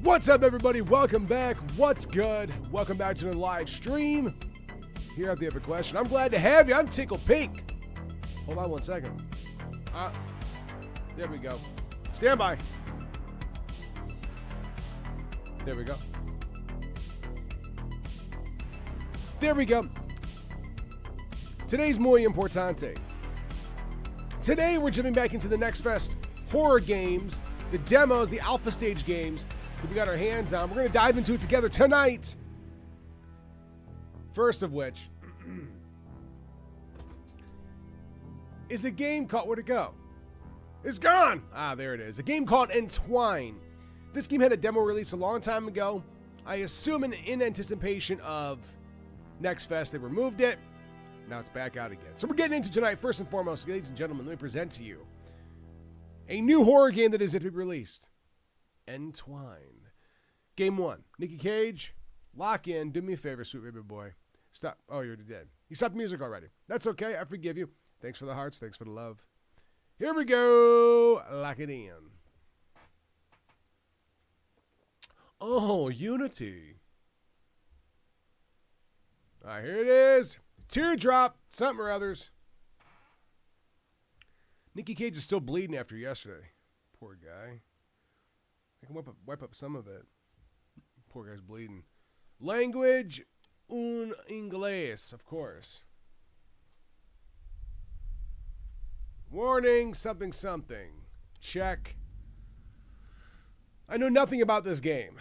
What's up, everybody? Welcome back. What's good? Welcome back to the live stream. Here at the Epic Question. I'm glad to have you. I'm Tickle Pink. Hold on one second. There we go. Stand by. There we go. There we go. Today's muy importante. Today we're jumping back into the Next Fest horror games, the demos, the alpha stage games that we got our hands on. We're going to dive into it together tonight. First of which is a game called, where'd it go? It's gone! Ah, there it is. A game called Entwine. This game had a demo release a long time ago. I assume in anticipation of Next Fest, they removed it. Now it's back out again. So we're getting into tonight. First and foremost, ladies and gentlemen, let me present to you a new horror game that is yet to be released. Entwine. Game 1. Nicky Cage, lock in. Do me a favor, sweet baby boy. Stop. Oh, you're dead. You stopped the music already. That's okay. I forgive you. Thanks for the hearts. Thanks for the love. Here we go. Lock it in. Oh, Unity. All right, here it is. Teardrop. Something or others. Nicky Cage is still bleeding after yesterday. Poor guy. I can wipe up some of it. Poor guy's bleeding. Language, un inglés, of course. Warning, something, something. Check. I know nothing about this game,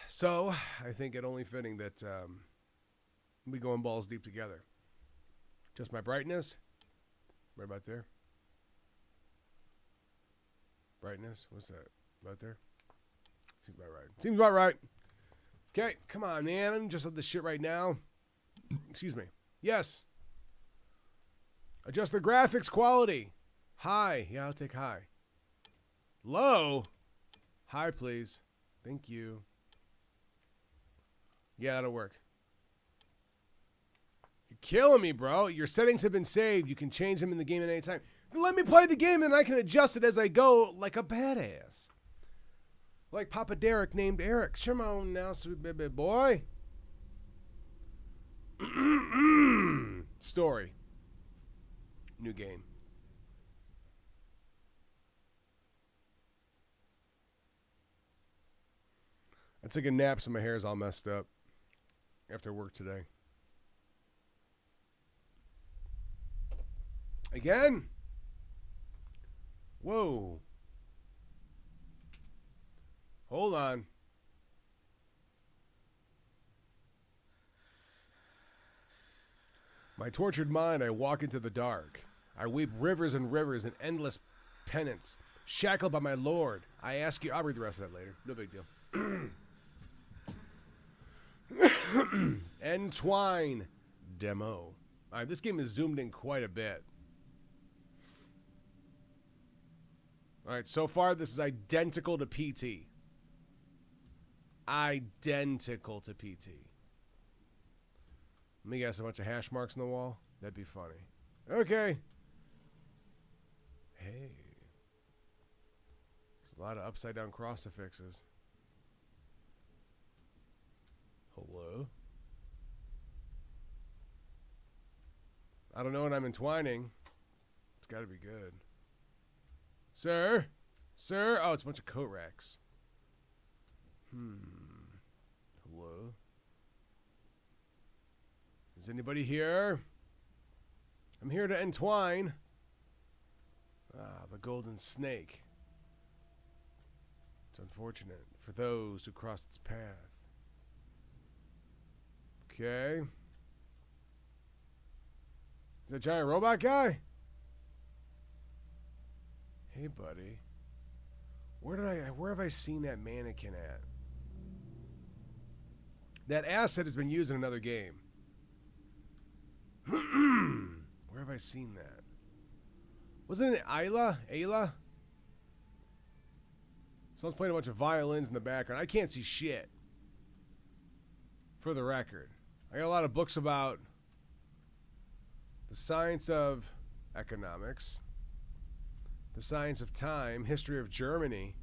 so I think it only fitting that we go in balls deep together. Just my brightness. Right about there. Brightness. What's that? Right there? Seems about right. Seems about right. Okay, come on, man. I'm just on this shit right now. Excuse me. Yes. Adjust the graphics quality. High. Yeah, I'll take high. Low. High, please. Thank you. Yeah, that'll work. You're killing me, bro. Your settings have been saved. You can change them in the game at any time. Let me play the game and I can adjust it as I go like a badass. Like Papa Derek named Eric. Come on now, sweet baby boy. Story. New game. I took a nap so my hair is all messed up after work today. Again? Whoa. Hold on. My tortured mind, I walk into the dark. I weep rivers and rivers in endless penance. Shackled by my lord. I ask you, I'll read the rest of that later. No big deal. Entwine demo. All right, this game is zoomed in quite a bit. All right, so far this is identical to PT. Identical to PT. Let me guess, a bunch of hash marks on the wall? That'd be funny. Okay. Hey. There's a lot of upside down crucifixes. Hello? I don't know what I'm entwining. It's got to be good. Sir? Sir? Oh, it's a bunch of coat racks. Hello? Is anybody here? I'm here to entwine. Ah, the golden snake. It's unfortunate for those who crossed its path. Okay. Is that giant robot guy? Hey, buddy. Where have I seen that mannequin at? That asset has been used in another game. Where have I seen that? Wasn't it Ayla? Ayla? Someone's playing a bunch of violins in the background. I can't see shit. For the record. I got a lot of books about the science of economics, the science of time, history of Germany,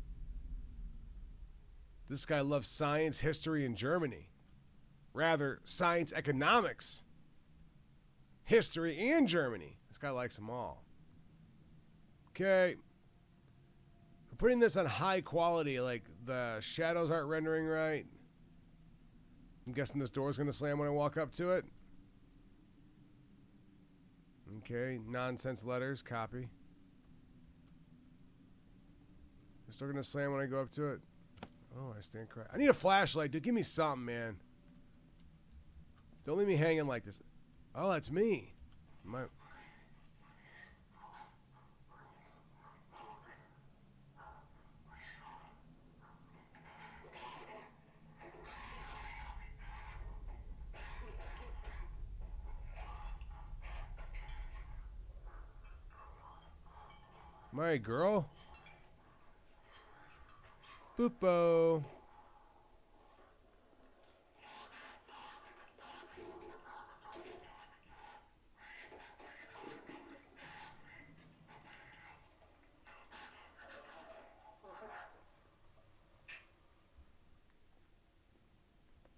This guy loves science, history, and Germany. Rather, science, economics, history, and Germany. This guy likes them all. Okay. We're putting this on high quality, like the shadows aren't rendering right. I'm guessing this door's going to slam when I walk up to it. Okay, nonsense letters, copy. It's still going to slam when I go up to it. Oh, I stand correct. I need a flashlight, dude. Give me something, man. Don't leave me hanging like this. Oh, that's me. My girl. Boopo.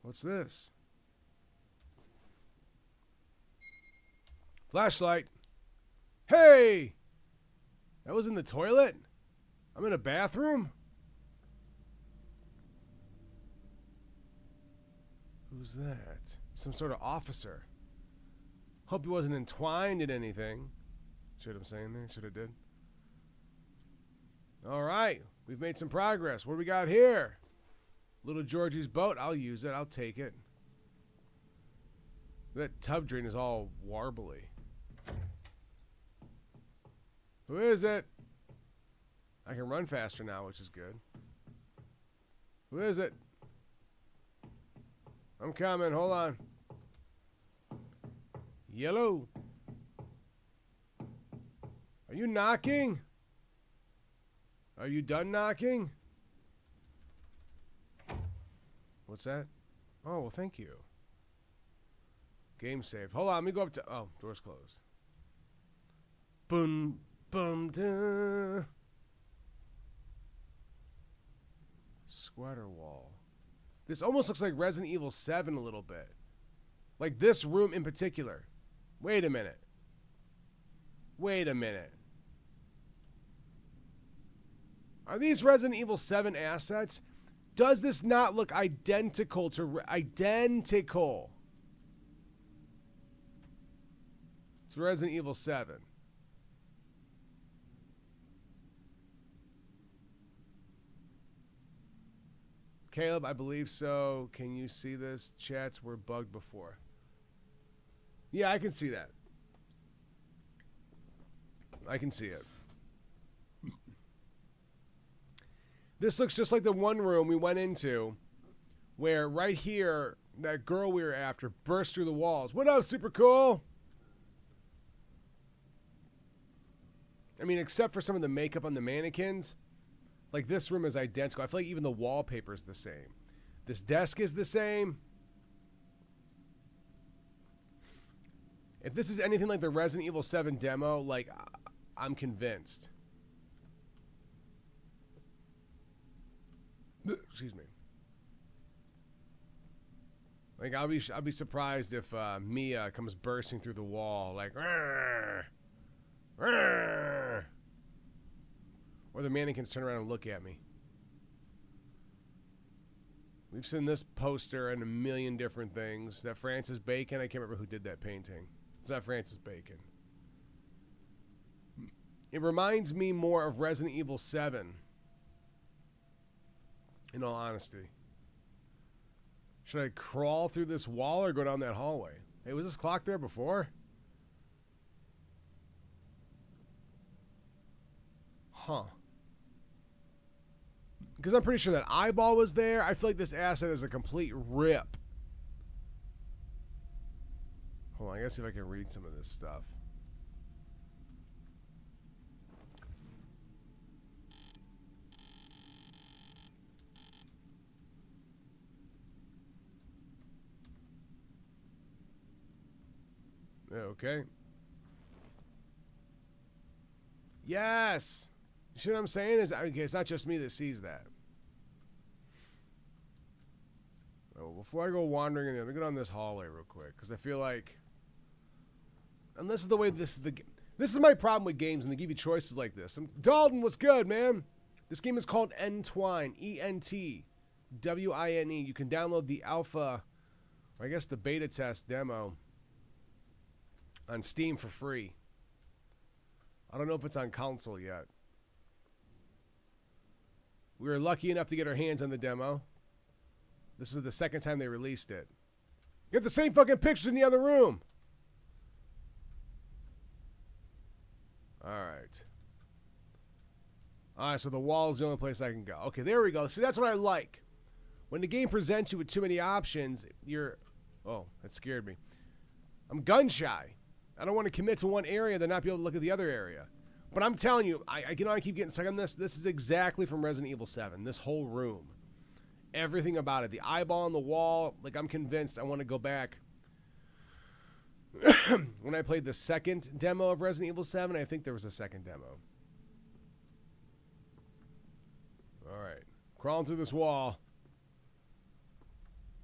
What's this? Flashlight. Hey! That was in the toilet? I'm in a bathroom? Who's that? Some sort of officer. Hope he wasn't entwined in anything. See what I'm saying there? See what I did? Alright. We've made some progress. What do we got here? Little Georgie's boat. I'll use it. I'll take it. That tub drain is all warbly. Who is it? I can run faster now, which is good. Who is it? I'm coming. Hold on. Yellow. Are you knocking? Are you done knocking? What's that? Oh, well, thank you. Game saved. Hold on. Let me go up to... Oh, door's closed. Boom. Boom. Duh. Squatter wall. This almost looks like Resident Evil 7 a little bit. Like this room in particular. Wait a minute. Wait a minute. Are these Resident Evil 7 assets? Does this not look identical to... Identical. It's Resident Evil 7. Caleb, I believe so. Can you see this? Chats were bugged before. Yeah, I can see that. I can see it. This looks just like the one room we went into where right here, that girl we were after burst through the walls. What up, super cool? I mean, except for some of the makeup on the mannequins, like this room is identical. I feel like even the wallpaper is the same. This desk is the same. If this is anything like the Resident Evil 7 demo, like, I'm convinced. Excuse me. Like, I'll be surprised if Mia comes bursting through the wall, like, "Rrr, rrr," or the mannequins turn around and look at me. We've seen this poster and a million different things. That Francis Bacon, I can't remember who did that painting. It's not Francis Bacon. It reminds me more of Resident Evil 7. In all honesty. Should I crawl through this wall or go down that hallway? Hey, was this clock there before? Huh. Because I'm pretty sure that eyeball was there. I feel like this asset is a complete rip. Hold on, I gotta see if I can read some of this stuff. Okay. Yes! You see what I'm saying? Okay, it's not just me that sees that. before I go wandering in there, let me get on this hallway real quick, because I feel like, and this is the way this is my problem with games, and they give you choices like this. Dalton, what's good, man? This game is called Entwine, Entwine. You can download the alpha, or I guess the beta test demo on Steam for free. I don't know if it's on console yet. We were lucky enough to get our hands on the demo. This is the second time they released it. You got the same fucking pictures in the other room. Alright. Alright, so the wall is the only place I can go. Okay, there we go. See, that's what I like. When the game presents you with too many options, you're... Oh, that scared me. I'm gun shy. I don't want to commit to one area and then not be able to look at the other area. But I'm telling you, I keep getting stuck on this. This is exactly from Resident Evil 7. This whole room. Everything about it. The eyeball on the wall. Like, I'm convinced I want to go back. When I played the second demo of Resident Evil 7, I think there was a second demo. Alright. Crawling through this wall.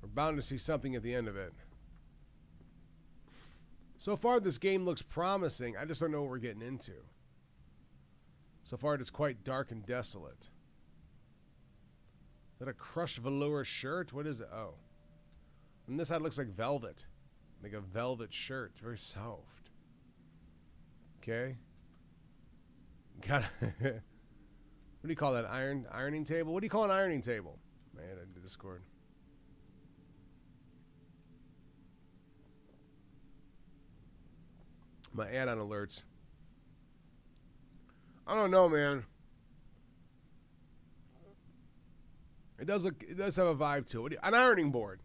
We're bound to see something at the end of it. So far, this game looks promising. I just don't know what we're getting into. So far, it is quite dark and desolate. Is that a crushed velour shirt? What is it? Oh. On this side, it looks like velvet. Like a velvet shirt. It's very soft. Okay. Got what do you call that? Ironing table? What do you call an ironing table? Man, in the Discord. My add-on alerts. I don't know, man. It does have a vibe to it. An ironing board.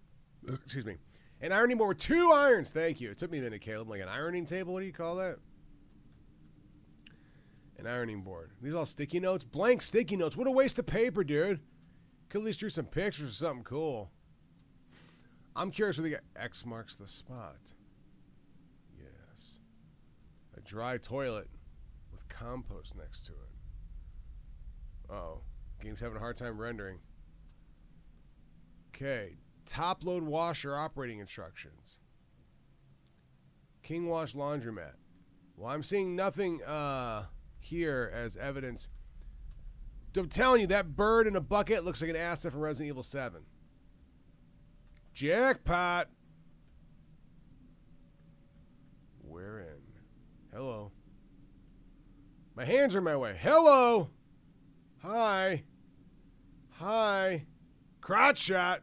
Excuse me. An ironing board with 2 irons. Thank you. It took me a minute, Caleb. Like an ironing table? What do you call that? An ironing board. These all sticky notes? Blank sticky notes. What a waste of paper, dude. Could at least do some pictures or something cool. I'm curious where they get X marks the spot. Yes. A dry toilet with compost next to it. Uh-oh. Game's having a hard time rendering. Okay. Top load washer operating instructions. King Wash laundromat. Well, I'm seeing nothing here as evidence. I'm telling you, that bird in a bucket looks like an asset from Resident Evil 7. Jackpot. We're in. Hello. My hands are in my way. Hello. Hi. Hi. Crotch shot.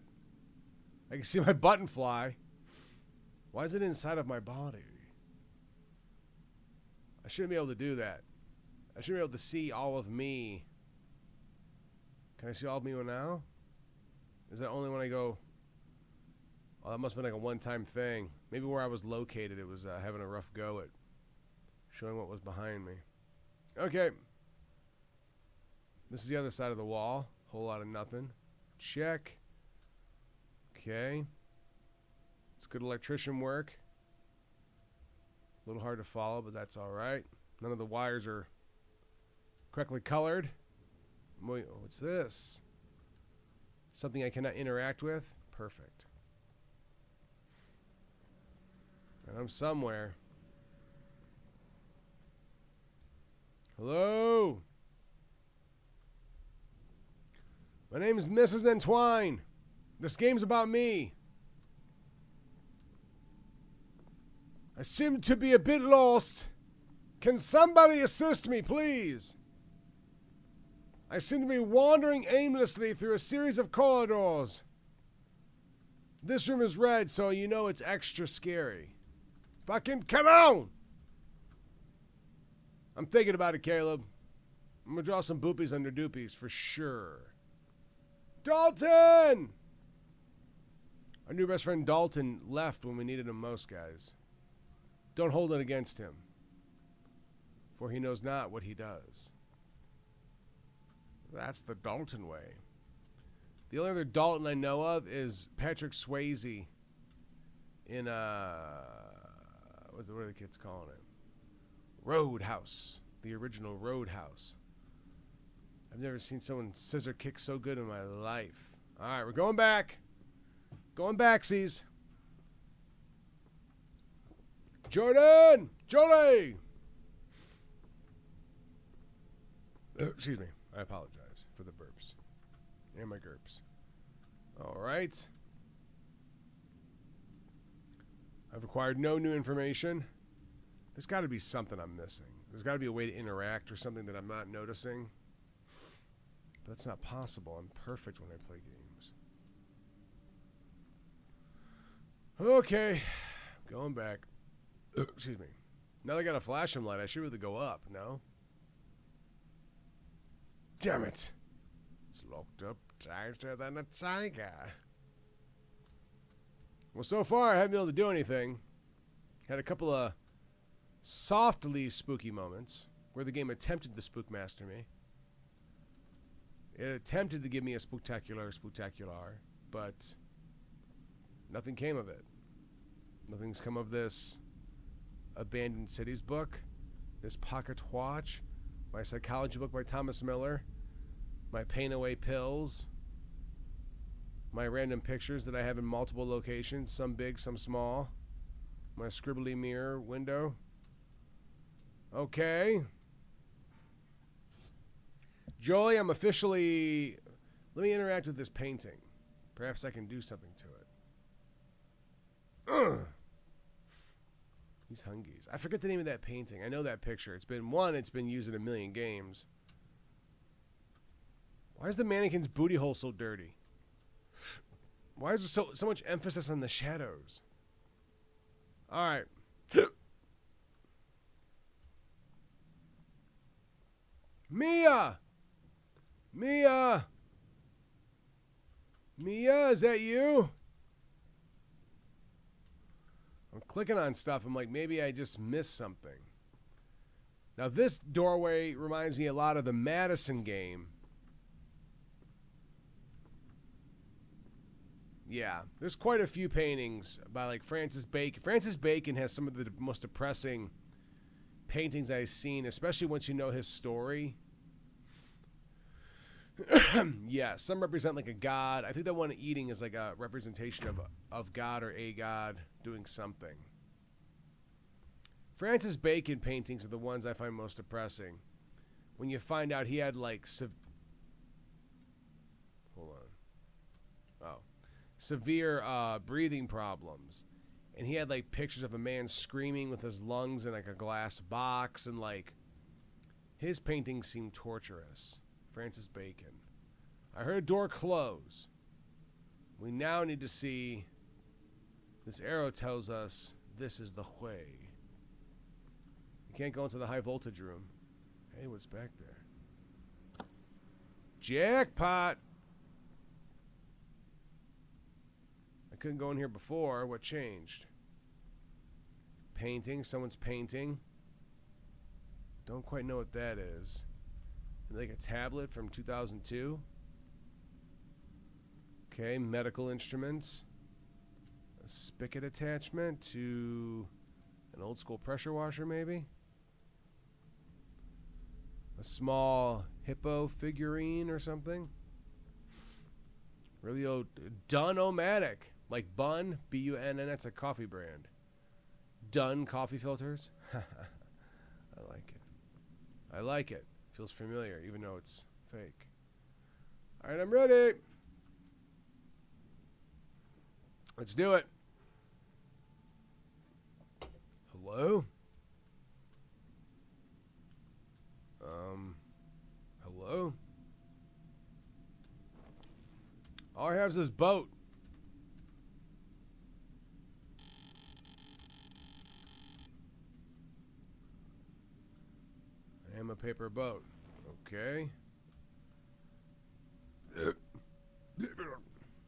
I can see my button fly. Why is it inside of my body? I shouldn't be able to do that. I shouldn't be able to see all of me. Can I see all of me now? Is that only when I go... Oh, that must have been like a one-time thing. Maybe where I was located, it was having a rough go at showing what was behind me. Okay. This is the other side of the wall. Whole lot of nothing. Check. Okay. It's good electrician work. A little hard to follow, but that's all right. None of the wires are correctly colored. What's this? Something I cannot interact with? Perfect. And I'm somewhere. Hello? My name is Mrs. Entwine. This game's about me. I seem to be a bit lost. Can somebody assist me, please? I seem to be wandering aimlessly through a series of corridors. This room is red, so you know it's extra scary. Fucking come on! I'm thinking about it, Caleb. I'm gonna draw some boopies under doopies for sure. Dalton! Our new best friend Dalton left when we needed him most, guys. Don't hold it against him, for he knows not what he does. That's the Dalton way. The only other Dalton I know of is Patrick Swayze in, what are the kids calling it? Roadhouse. The original Roadhouse. I've never seen someone scissor kick so good in my life. Alright, we're going back. Going backsies. Jordan! Jolie! Excuse me. I apologize for the burps. And my gurps. Alright. I've acquired no new information. There's got to be something I'm missing. There's got to be a way to interact or something that I'm not noticing. But that's not possible. I'm perfect when I play games. Okay. Going back. Excuse me. Now that I got a flashing light, I should really go up, no? Damn it. It's locked up tighter than a tiger. Well, so far, I haven't been able to do anything. Had a couple of softly spooky moments where the game attempted to spookmaster me. It attempted to give me a spectacular, but nothing came of it. Nothing's come of this Abandoned Cities book, this pocket watch, my psychology book by Thomas Miller, my pain away pills, my random pictures that I have in multiple locations, some big, some small, my scribbly mirror window. Okay. Jolie, I'm officially... Let me interact with this painting. Perhaps I can do something to it. Ugh. These hungies. I forget the name of that painting. I know that picture. It's been used in a million games. Why is the mannequin's booty hole so dirty? Why is there so much emphasis on the shadows? Alright. Mia! Mia! Mia, is that you? I'm clicking on stuff. I'm like, maybe I just missed something. Now, this doorway reminds me a lot of the Madison game. Yeah, there's quite a few paintings by like Francis Bacon. Francis Bacon has some of the most depressing paintings I've seen, especially once you know his story. Yeah, some represent like a god. I think that one eating is like a representation of God or a god doing something. Francis Bacon paintings are the ones I find most depressing. When you find out he had like severe breathing problems, and he had like pictures of a man screaming with his lungs in like a glass box, and like his paintings seem torturous. Francis Bacon. I heard a door close. We now need to see. This arrow tells us this is the way. You can't go into the high voltage room. Hey, what's back there? Jackpot! I couldn't go in here before. What changed? Painting. Someone's painting. Don't quite know what that is. Like a tablet from 2002. Okay, medical instruments. A spigot attachment to an old school pressure washer, maybe. A small hippo figurine or something. Really old. Dun-O-Matic. Like Bun, B-U-N-N, that's a coffee brand. Dun coffee filters. I like it. I like it. Feels familiar, even though it's fake. All right, I'm ready. Let's do it. Hello? Hello? All I have is this boat. I am a paper boat. Okay.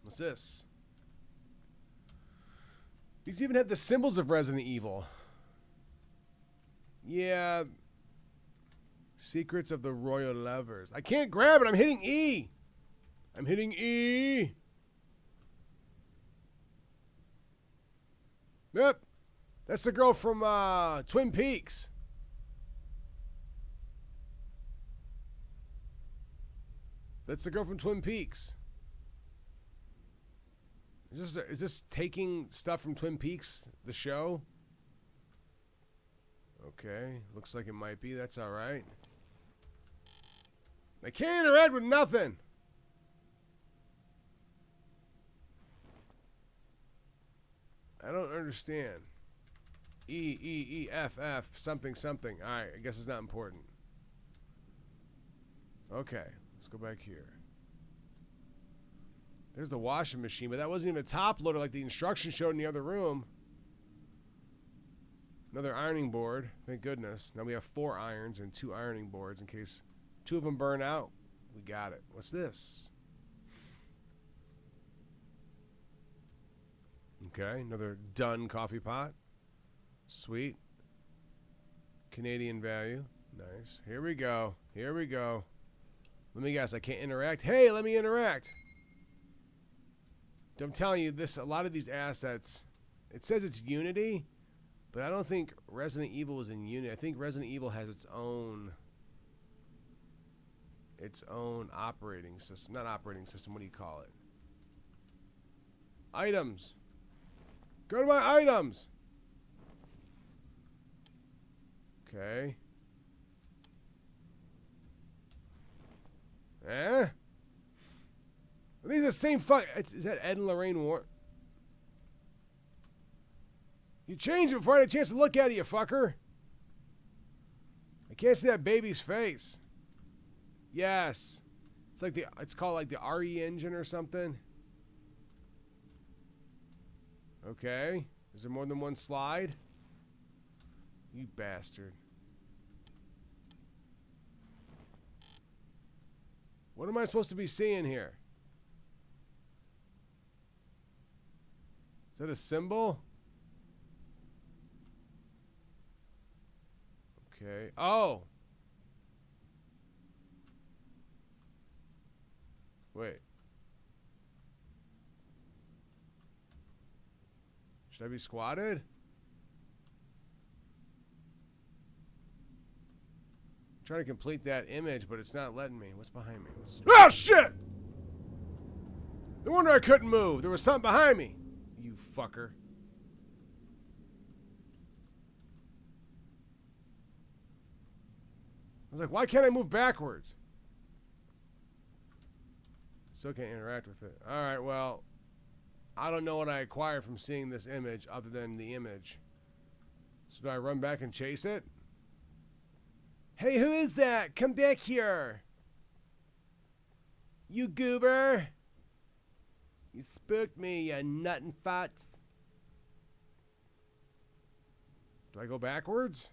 What's this? These even have the symbols of Resident Evil. Yeah. Secrets of the Royal Lovers. I can't grab it. I'm hitting E. I'm hitting E. Yep. That's the girl from Twin Peaks. That's the girl from Twin Peaks. Is this taking stuff from Twin Peaks, the show? Okay, looks like it might be. That's all right. I can't interact with nothing. I don't understand. F, something. All right, I guess it's not important. Okay, let's go back here. There's the washing machine, but that wasn't even a top loader like the instructions showed in the other room. Another ironing board, thank goodness. Now we have 4 irons and 2 ironing boards in case 2 of them burn out. We got it. What's this? Okay, another Dunn coffee pot. Sweet. Canadian value. Nice. Here we go. Let me guess, I can't interact. Hey, let me interact. I'm telling you, a lot of these assets, it says it's Unity, but I don't think Resident Evil is in Unity. I think Resident Evil has its own operating system. Not operating system, what do you call it? Items. Go to my items. Okay. These are the same fuck. Is that Ed and Lorraine Warren? You changed it before I had a chance to look at it, you fucker. I can't see that baby's face. Yes. It's called like the RE engine or something. Okay. Is there more than one slide? You bastard. What am I supposed to be seeing here? Is that a symbol? Okay. Oh! Wait. Should I be squatted? I'm trying to complete that image, but it's not letting me. What's behind me? Oh, shit! No wonder I couldn't move. There was something behind me. You fucker. I was like, why can't I move backwards? Still can't interact with it. Alright, well, I don't know what I acquired from seeing this image other than the image. So do I run back and chase it? Hey, who is that? Come back here. You goober. You spooked me, you nut and farts. Do I go backwards?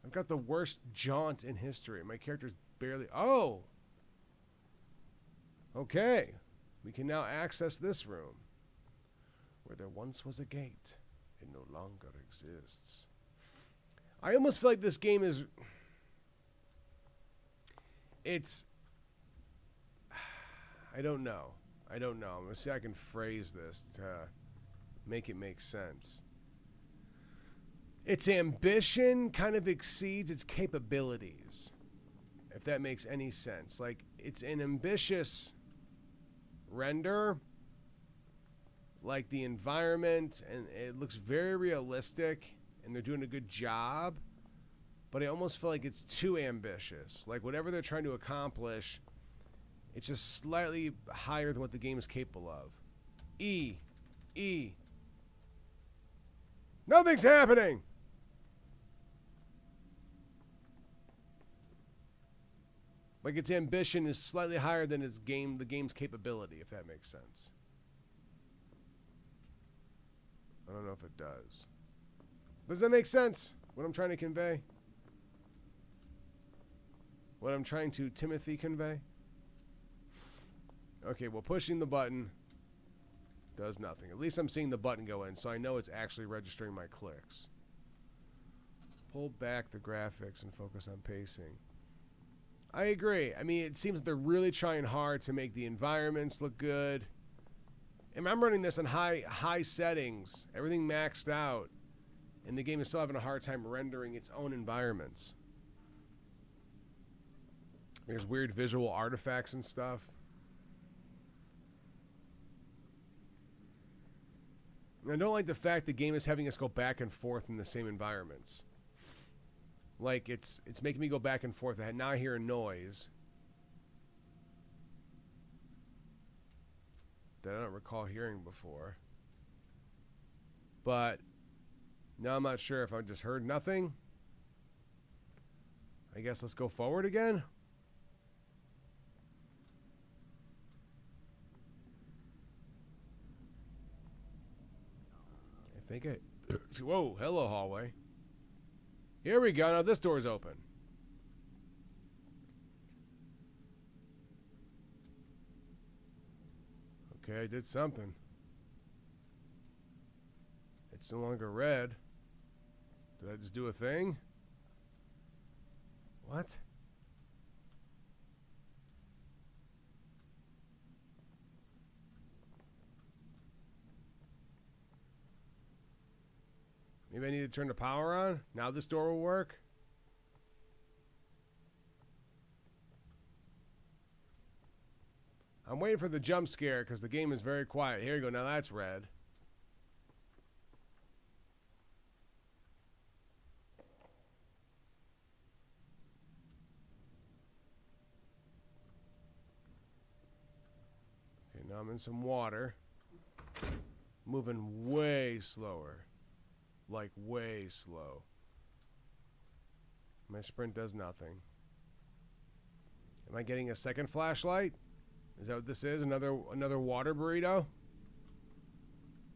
I've got the worst jaunt in history. My character's barely... Oh! Okay. We can now access this room. Where there once was a gate. It no longer exists. I almost feel like this game is... It's... I don't know. I'm going to see if I can phrase this to make it make sense. Its ambition kind of exceeds its capabilities, if that makes any sense. Like, it's an ambitious render, like the environment, and it looks very realistic, and they're doing a good job, but I almost feel like it's too ambitious. Like, whatever they're trying to accomplish, it's just slightly higher than what the game is capable of. E. Nothing's happening! Like, its ambition is slightly higher than the game's capability, if that makes sense. I don't know if it does. Does that make sense? What I'm trying to convey? What I'm trying to Timothy convey? Okay, well, pushing the button does nothing. At least I'm seeing the button go in, so I know it's actually registering my clicks. Pull back the graphics and focus on pacing. I agree. I mean, it seems they're really trying hard to make the environments look good. And I'm running this on high settings, everything maxed out, and the game is still having a hard time rendering its own environments. There's weird visual artifacts and stuff. I don't like the fact the game is having us go back and forth in the same environments. Like, it's making me go back and forth. Now I hear a noise that I don't recall hearing before. But now I'm not sure if I just heard nothing. I guess let's go forward again. I think whoa, hello, hallway. Here we go. Now this door's open. Okay, I did something. It's no longer red. Did I just do a thing? What? Maybe I need to turn the power on? Now this door will work? I'm waiting for the jump scare because the game is very quiet. Here you go. Now that's red. Okay, now I'm in some water. Moving way slower. Like way slow. My sprint does nothing. Am I getting a second flashlight? Is that what this is? Another water burrito?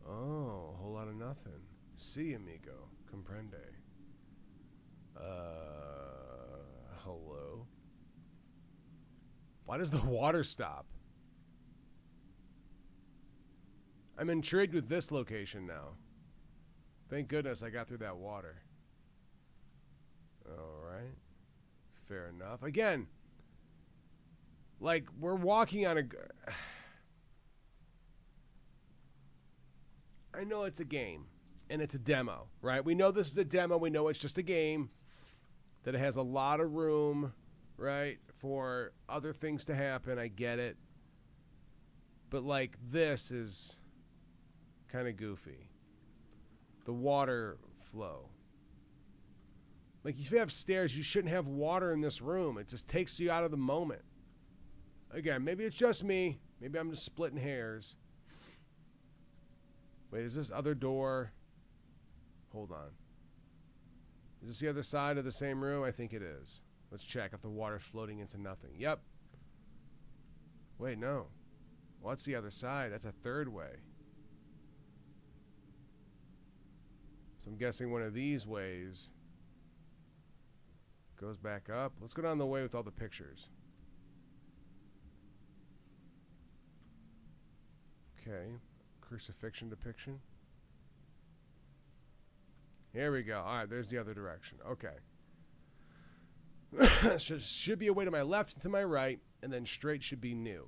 Oh, a whole lot of nothing. Si, amigo. Comprende. Hello? Why does the water stop? I'm intrigued with this location now. Thank goodness I got through that water. Alright. Fair enough. Again, like, we're walking on a... I know it's a game, and it's a demo, right? We know this is a demo. We know it's just a game, that it has a lot of room, right, for other things to happen. I get it. But, like, this is kind of goofy. The water flow. Like, if you have stairs, you shouldn't have water in this room. It just takes you out of the moment. Again, maybe it's just me. Maybe I'm just splitting hairs. Wait, is this other door? Hold on. Is this the other side of the same room? I think it is. Let's check if the water's floating into nothing. Yep. Wait, no. What's the other side? That's a third way. So I'm guessing one of these ways goes back up. Let's go down the way with all the pictures. Okay. Crucifixion depiction. Here we go. All right, there's the other direction. Okay. Should be a way to my left and to my right, and then straight should be new.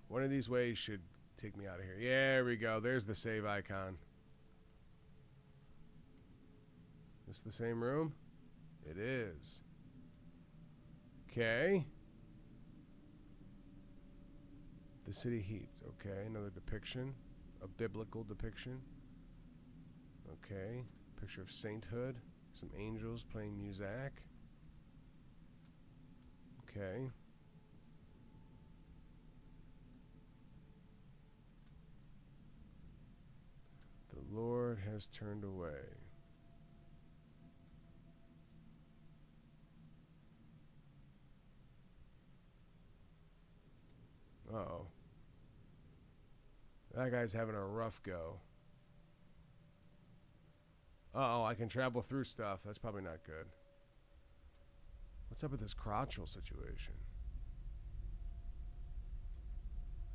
One of these ways should take me out of here. Yeah, there we go. There's the save icon. This the same room? It is. Okay. The city heaped. Okay, another depiction. A biblical depiction. Okay. Picture of sainthood. Some angels playing music. Okay. The Lord has turned away. Uh-oh. That guy's having a rough go. Uh-oh, I can travel through stuff. That's probably not good. What's up with this crotchal situation?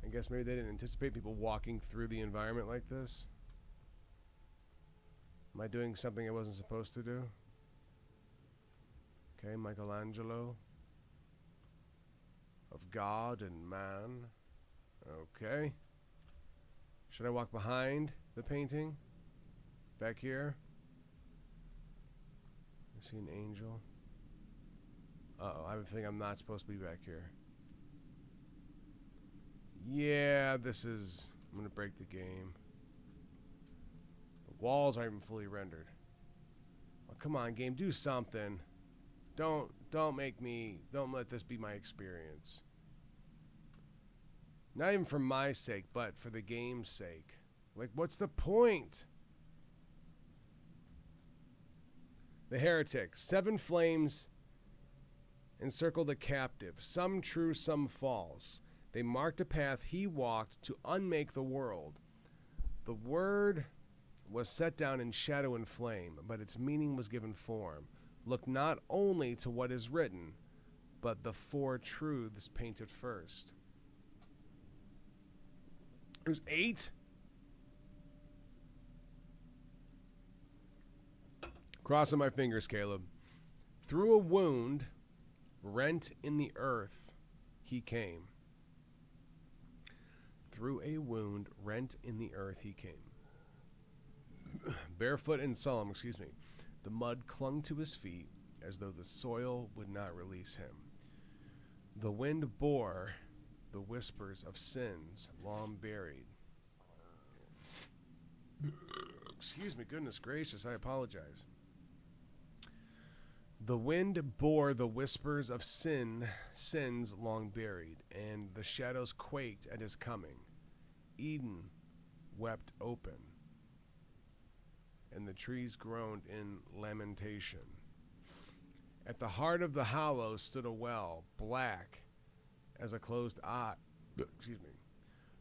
I guess maybe they didn't anticipate people walking through the environment like this. Am I doing something I wasn't supposed to do? Okay, Michelangelo. Of God and man. Okay. Should I walk behind the painting? Back here? I see an angel. Uh-oh, I have a feeling I'm not supposed to be back here. Yeah, this is... I'm going to break the game. The walls aren't even fully rendered. Oh, come on, game, do something. Don't let this be my experience. Not even for my sake, but for the game's sake. Like, what's the point? The heretic. 7 flames encircle the captive. Some true, some false. They marked a path he walked to unmake the world. The word was set down in shadow and flame, but its meaning was given form. Look not only to what is written, but the 4 truths painted first. There's 8? Crossing my fingers, Caleb. Through a wound rent in the earth, he came. Through a wound rent in the earth, he came. Barefoot and solemn, the mud clung to his feet as though the soil would not release him. The wind bore the whispers of sins long buried. Excuse me, goodness gracious, I apologize. The wind bore the whispers of sins long buried, and the shadows quaked at his coming. Eden wept open, and the trees groaned in lamentation. At the heart of the hollow stood a well, black as a closed eye.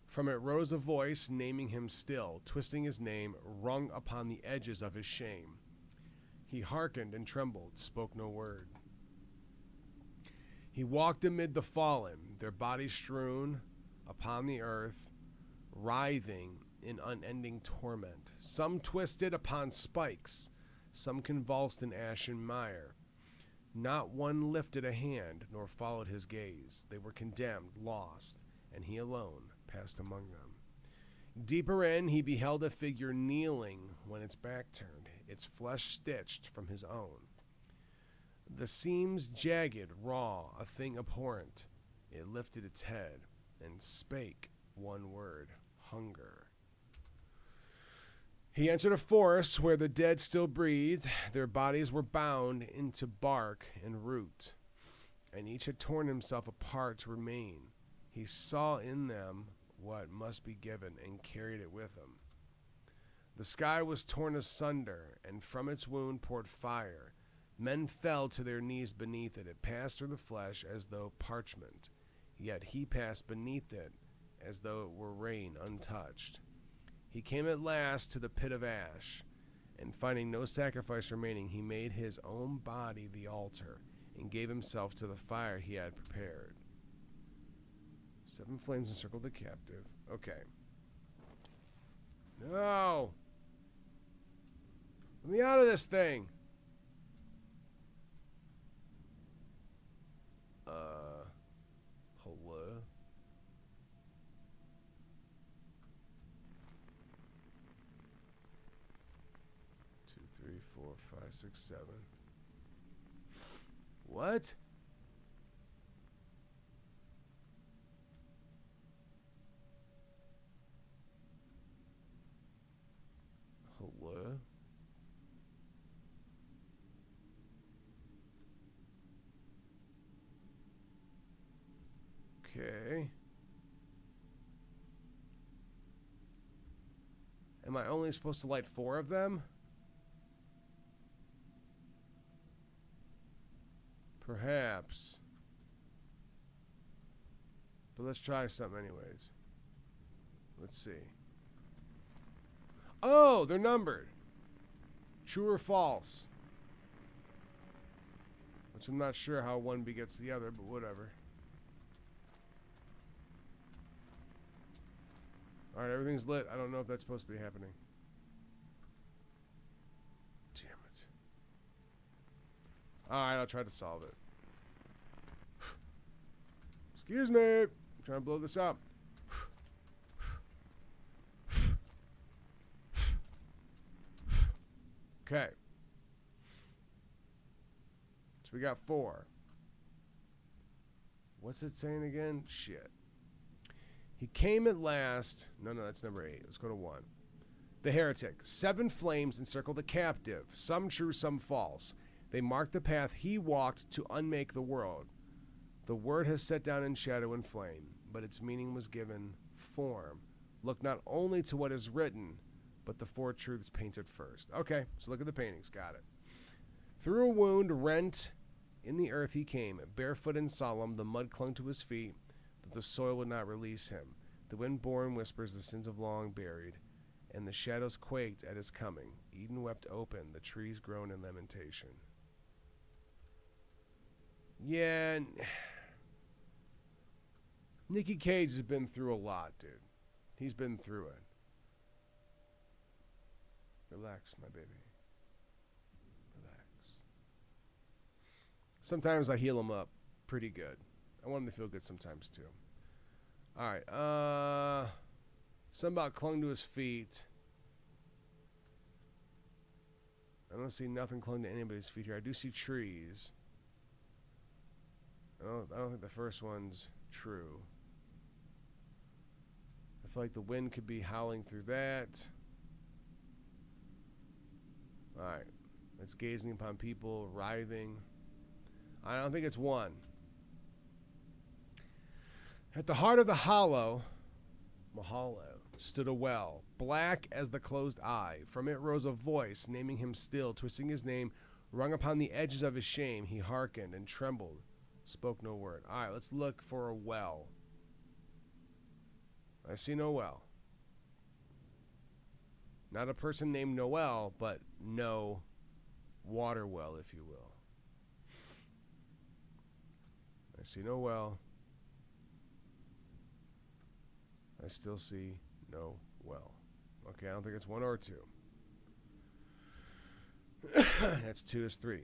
From it rose a voice naming him still, twisting his name, rung upon the edges of his shame. He hearkened and trembled, spoke no word. He walked amid the fallen, their bodies strewn upon the earth, writhing in unending torment. Some twisted upon spikes, some convulsed in ashen mire. Not one lifted a hand, nor followed his gaze. They were condemned, lost, and he alone passed among them. Deeper in, he beheld a figure kneeling when its back turned, its flesh stitched from his own. The seams jagged, raw, a thing abhorrent. It lifted its head and spake one word, hunger. He entered a forest where the dead still breathed. Their bodies were bound into bark and root, and each had torn himself apart to remain. He saw in them what must be given and carried it with him. The sky was torn asunder, and from its wound poured fire. Men fell to their knees beneath it. It passed through the flesh as though parchment, yet he passed beneath it as though it were rain untouched. He came at last to the pit of ash, and finding no sacrifice remaining, he made his own body the altar and gave himself to the fire he had prepared. 7 flames encircled the captive. Okay. No! Let me out of this thing! Hello? 2, 3, 4, 5, 6, 7. What? Hello? Okay. Am I only supposed to light 4 of them? Perhaps. But let's try something anyways. Let's see. Oh, they're numbered. True or false? Which I'm not sure how one begets the other, but whatever. Alright, everything's lit. I don't know if that's supposed to be happening. Damn it. Alright, I'll try to solve it. Excuse me. I'm trying to blow this up. Okay. So we got 4. What's it saying again? Shit. He came at last. No, that's number 8. Let's go to 1. The heretic. 7 flames encircle the captive, some true, some false. They mark the path he walked to unmake the world. The word has set down in shadow and flame, but its meaning was given form. Look not only to what is written, but the 4 truths painted first. Okay, so look at the paintings. Got it. Through a wound rent in the earth he came, barefoot and solemn. The mud clung to his feet, that the soil would not release him. The wind-born whispers the sins of long buried, and the shadows quaked at his coming. Eden wept open, the trees groaned in lamentation. Yeah, Nicky Cage has been through a lot, dude. He's been through it. Relax, my baby. Relax. Sometimes I heal him up pretty good. I want him to feel good sometimes, too. All right. Something about clung to his feet. I don't see nothing clung to anybody's feet here. I do see trees. I don't think the first one's true. I feel like the wind could be howling through that. Alright. It's gazing upon people, writhing. I don't think it's 1. At the heart of the hollow, Mahalo, stood a well, black as the closed eye. From it rose a voice, naming him still, twisting his name, rung upon the edges of his shame. He hearkened and trembled, spoke no word. Alright, let's look for a well. I see no well. Not a person named Noel, but no water well, if you will. I see no well. I still see no well. Okay, I don't think it's 1 or 2. That's 2 is 3.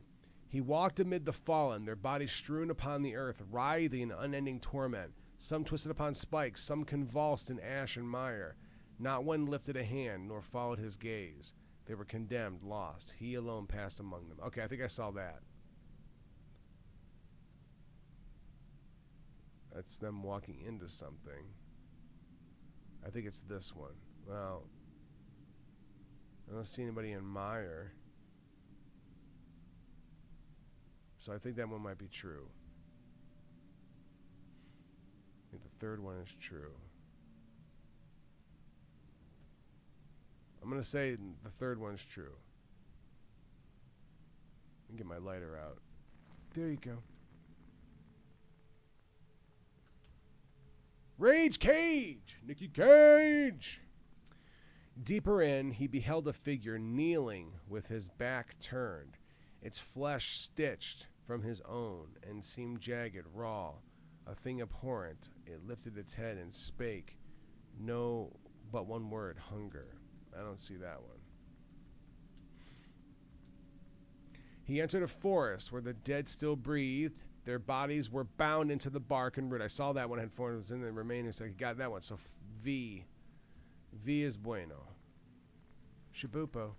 He walked amid the fallen, their bodies strewn upon the earth, writhing in unending torment. Some twisted upon spikes, some convulsed in ash and mire. Not one lifted a hand, nor followed his gaze. They were condemned, lost. He alone passed among them. Okay, I think I saw that. That's them walking into something. I think it's this one. Well, I don't see anybody in mire. So I think that one might be true. I think the third one is true. I'm going to say the third one's true. Let me get my lighter out. There you go. Rage Cage! Nicky Cage! Deeper in, he beheld a figure kneeling with his back turned, its flesh stitched from his own, and seemed jagged, raw, a thing abhorrent. It lifted its head and spake, no but one word, hunger. I don't see that one. He entered a forest where the dead still breathed. Their bodies were bound into the bark and root. I saw that one had forms in the remaining, so I got that one. So V. V is bueno. Shibupo.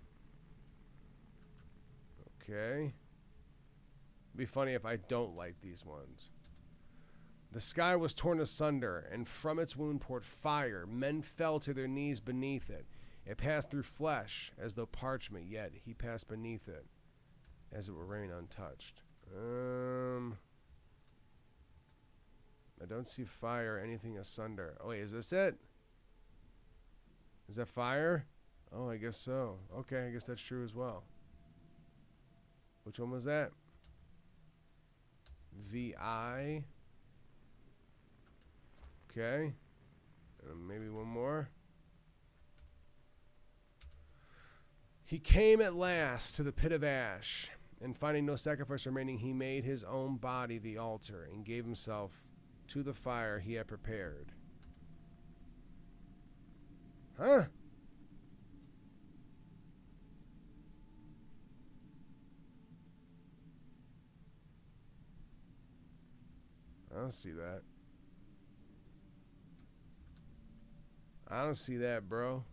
Okay. It'd be funny if I don't like these ones. The sky was torn asunder, and from its wound poured fire. Men fell to their knees beneath it. It passed through flesh as though parchment, yet he passed beneath it as it were rain untouched. I don't see fire or anything asunder. Oh, wait, is this it? Is that fire? Oh, I guess so. Okay, I guess that's true as well. Which one was that? VI. Okay. Maybe one more. He came at last to the pit of ash, and finding no sacrifice remaining, he made his own body the altar and gave himself to the fire he had prepared. Huh? I don't see that. I don't see that, bro.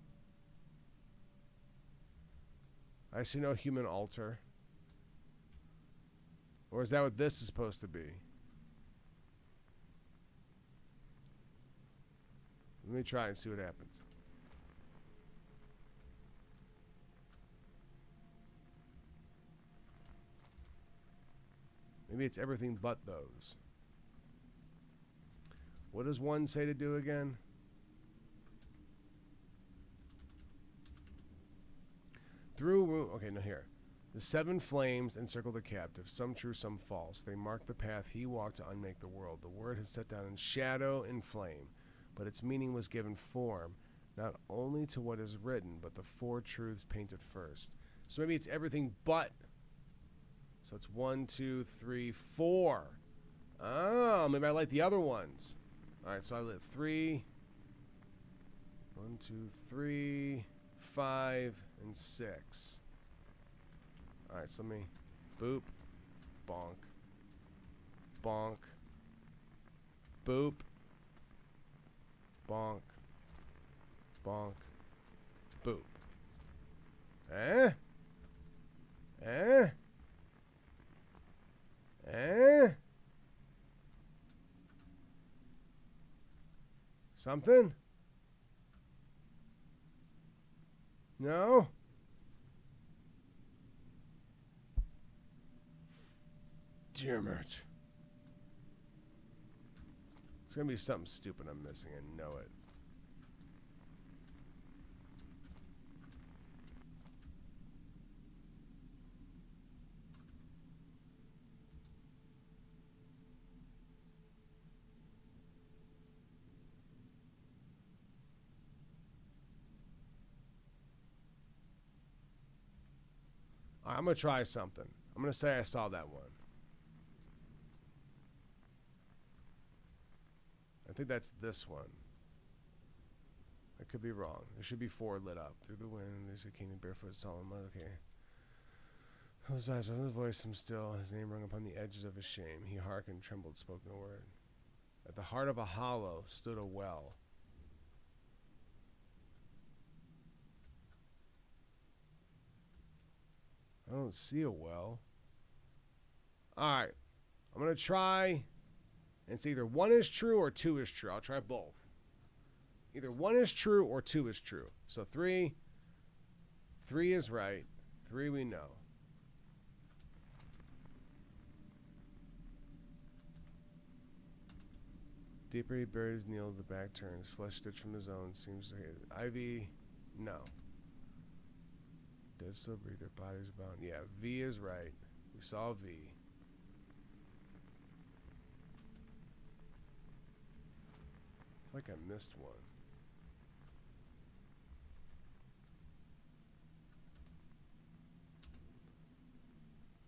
I see no human altar. Or is that what this is supposed to be? Let me try and see what happens. Maybe it's everything but those. What does 1 say to do again? Okay, no, here. The 7 flames encircle the captive, some true, some false. They mark the path he walked to unmake the world. The word has set down in shadow and flame, but its meaning was given form, not only to what is written, but the 4 truths painted first. So maybe it's everything but. So it's 1, 2, 3, 4. Oh, maybe I like the other ones. All right, so I lit 3. 1, 2, 3, 5, and 6. All right, so let me boop, bonk, bonk, boop, bonk, bonk, boop. Eh? Eh? Eh? Something? No? Damn it. It's gonna be something stupid I'm missing and know it. I'm going to try something. I'm going to say I saw that one. I think that's this one. I could be wrong. There should be 4 lit up. Through the wind, there's a king in barefoot, solemn. Okay. His eyes, his voice him still. His name rung upon the edges of his shame. He hearkened, trembled, spoke no word. At the heart of a hollow stood a well. I don't see a well. Alright. I'm going to try. And it's either 1 is true or 2 is true. I'll try both. Either 1 is true or 2 is true. So 3. 3 is right. 3 we know. Deeper he buried his kneel, the back turns. Flesh stitched from his own. Seems to hate. Ivy, no. Dead still breathe, their bodies bound. Yeah, V is right. We saw V. I feel like I missed one.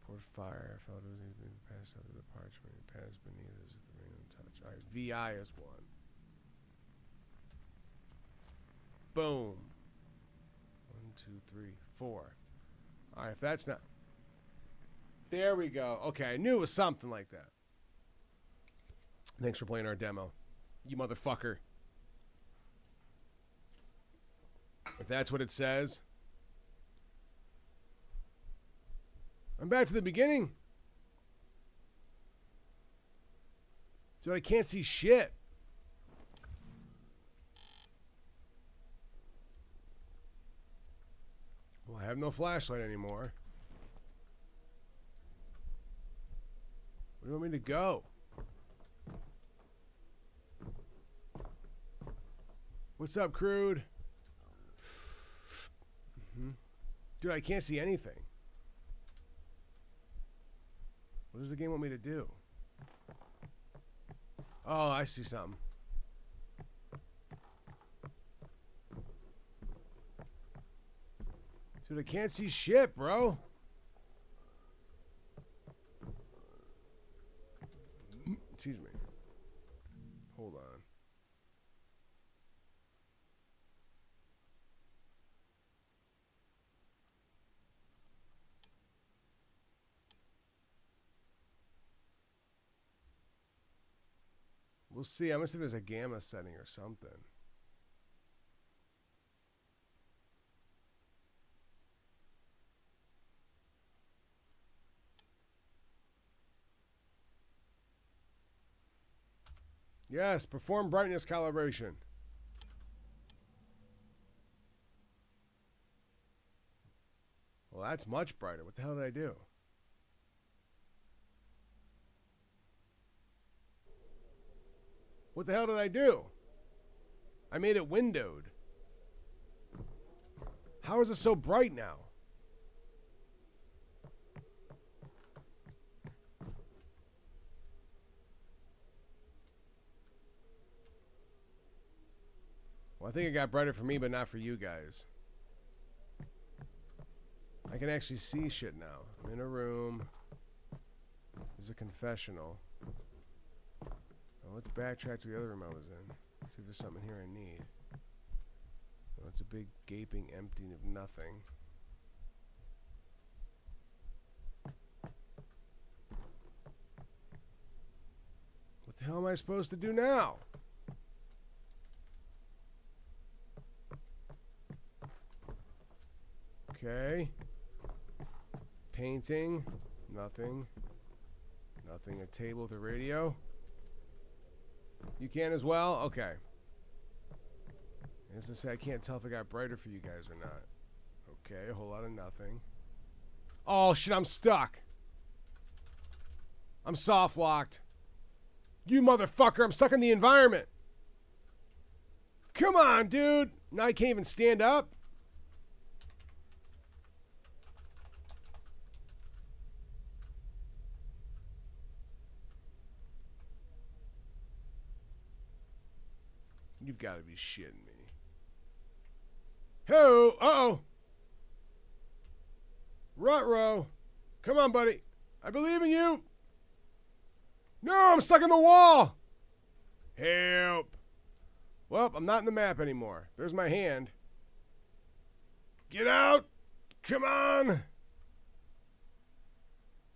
Poured fire. I felt it was being passed out of the parchment. It passed beneath as if the rain would touch. Alright, VI is 1. Boom. 1, 2, 3, 4. Alright, if that's not... There we go. Okay, I knew it was something like that. Thanks for playing our demo, you motherfucker. If that's what it says... I'm back to the beginning. Dude, I can't see shit. Well, I have no flashlight anymore. Where do you want me to go? What's up, Crude? Dude, I can't see anything. What does the game want me to do? Oh, I see something. Dude, I can't see shit, bro. Excuse me. Hold on. We'll see. I'm going to see if there's a gamma setting or something. Yes, perform brightness calibration. that's much brighter. What the hell did I do? What the hell did I do? I made it windowed. How is it so bright now? Well, I think it got brighter for me, but not for you guys. I can actually see shit now. I'm in a room. There's a confessional. Well, let's backtrack to the other room I was in. See if there's something here I need. Well, it's a big gaping empty of nothing. What the hell am I supposed to do now? Okay. Painting. Nothing. Nothing. A table with a radio. You can as well? Okay. As I say, I can't tell if it got brighter for you guys or not. Okay, a whole lot of nothing. Oh, shit, I'm stuck. I'm soft locked. You motherfucker, I'm stuck in the environment. Come on, dude. Now I can't even stand up. You've got to be shitting me. Ho! Uh-oh! Ruh-roh. Come on, buddy. I believe in you. No, I'm stuck in the wall. Help. Well, I'm not in the map anymore. There's my hand. Get out. Come on.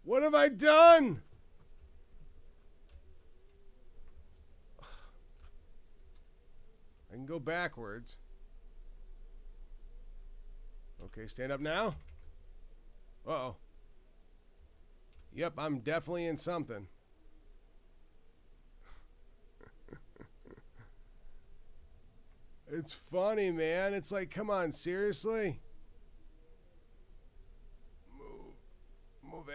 What have I done? I can go backwards. Okay, stand up now. Uh-oh. Yep, I'm definitely in something. It's funny, man. It's like, come on, seriously? Mover,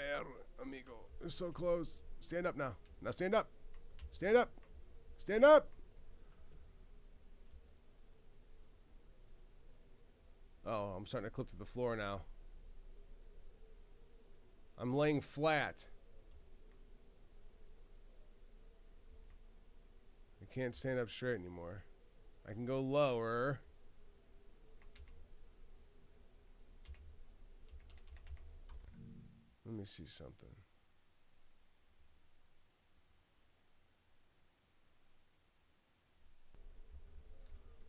amigo. You're so close. Stand up now. Now stand up. Stand up. Stand up. Oh, I'm starting to clip to the floor now. I'm laying flat. I can't stand up straight anymore. I can go lower. Let me see something.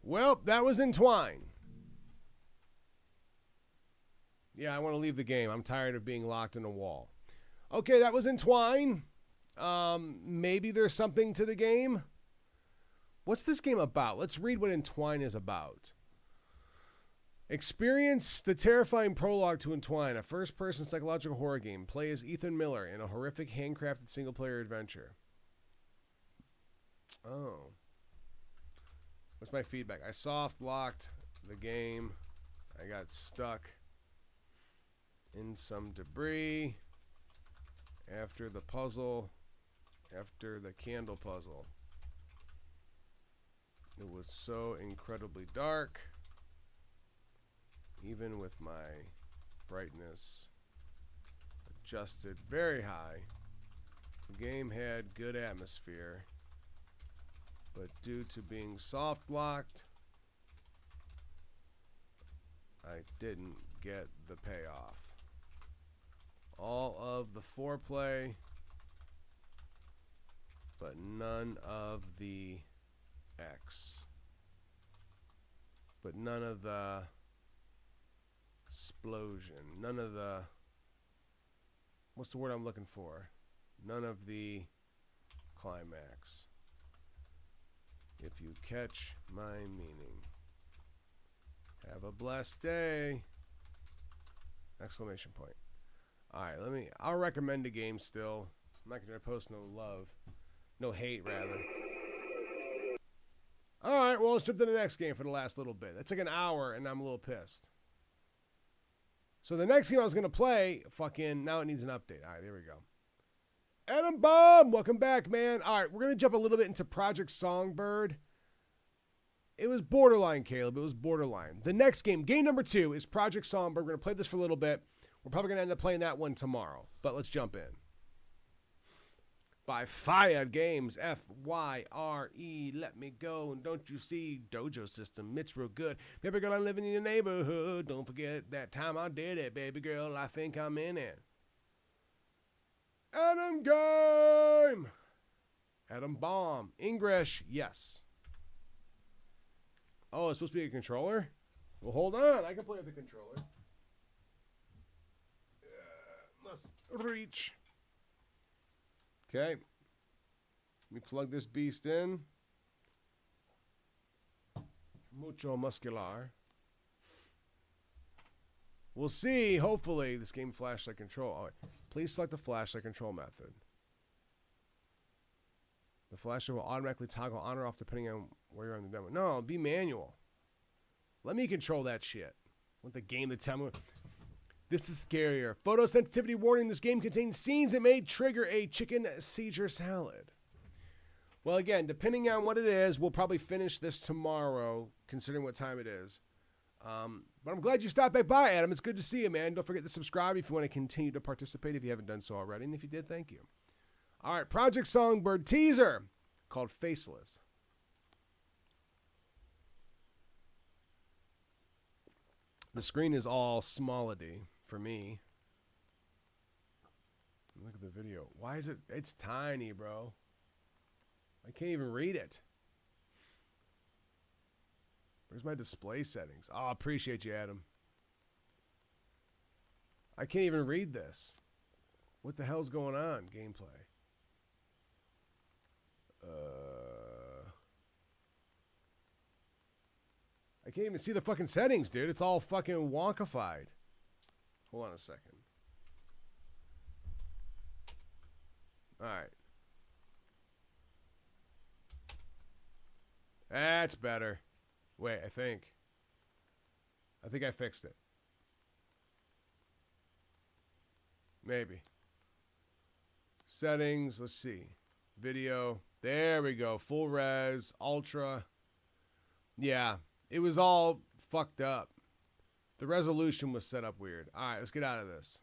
Well, that was Entwine. Yeah, I want to leave the game. I'm tired of being locked in a wall. Okay, that was Entwine. Maybe there's something to the game. What's this game about? Let's read what Entwine is about. Experience the terrifying prologue to Entwine, a first-person psychological horror game. Play as Ethan Miller in a horrific, handcrafted single-player adventure. Oh. What's my feedback? I soft-locked the game. I got stuck in some debris after the puzzle, after the candle puzzle. It was so incredibly dark, even with my brightness adjusted very high. The game had good atmosphere, but due to being soft locked, I didn't get the payoff. All of the foreplay, but none of the X. But none of the explosion. None of the... What's the word I'm looking for? None of the climax. If you catch my meaning. Have a blessed day! Exclamation point. Alright, I'll recommend a game still. I'm not going to post no love. No hate, rather. Alright, well, let's jump to the next game for the last little bit. That's like an hour, and I'm a little pissed. So the next game I was going to play, fucking, now it needs an update. All right, there we go. Adam Bomb, welcome back, man. All right, we're going to jump a little bit into Project Songbird. It was borderline, Caleb. It was borderline. The next game, game number 2, is Project Songbird. We're going to play this for a little bit. We're probably going to end up playing that one tomorrow, but let's jump in. By Fire Games, F-Y-R-E, let me go, and don't you see, dojo system, it's real good. Baby girl, I'm living in your neighborhood, don't forget that time I did it, baby girl, I think I'm in it. Adam Game! Adam Bomb. English, yes. Oh, it's supposed to be a controller? Well, hold on, I can play with the controller. Must reach. Okay. Let me plug this beast in. Mucho muscular. We'll see. Hopefully, this game flashlight control. All right. Please select the flashlight control method. The flashlight will automatically toggle on or off depending on where you're on the demo. No, be manual. Let me control that shit. I want the game to tell me. This is scarier. Photosensitivity warning. This game contains scenes that may trigger a chicken Caesar salad. Well, again, depending on what it is, we'll probably finish this tomorrow, considering what time it is. But I'm glad you stopped back by, Adam. It's good to see you, man. Don't forget to subscribe if you want to continue to participate if you haven't done so already. And if you did, thank you. All right, Project Songbird teaser called Faceless. The screen is all smallity for me. Look at the video. Why is it? It's tiny, bro. I can't even read it. Where's my display settings? Oh, I appreciate you, Adam. I can't even read this. What the hell's going on? Gameplay. I can't even see the fucking settings, dude. It's all fucking wonkified. Hold on a second. Alright. That's better. Wait, I think I fixed it. Maybe. Settings, let's see. Video. There we go. Full res, ultra. Yeah, it was all fucked up. The resolution was set up weird. All right, let's get out of this.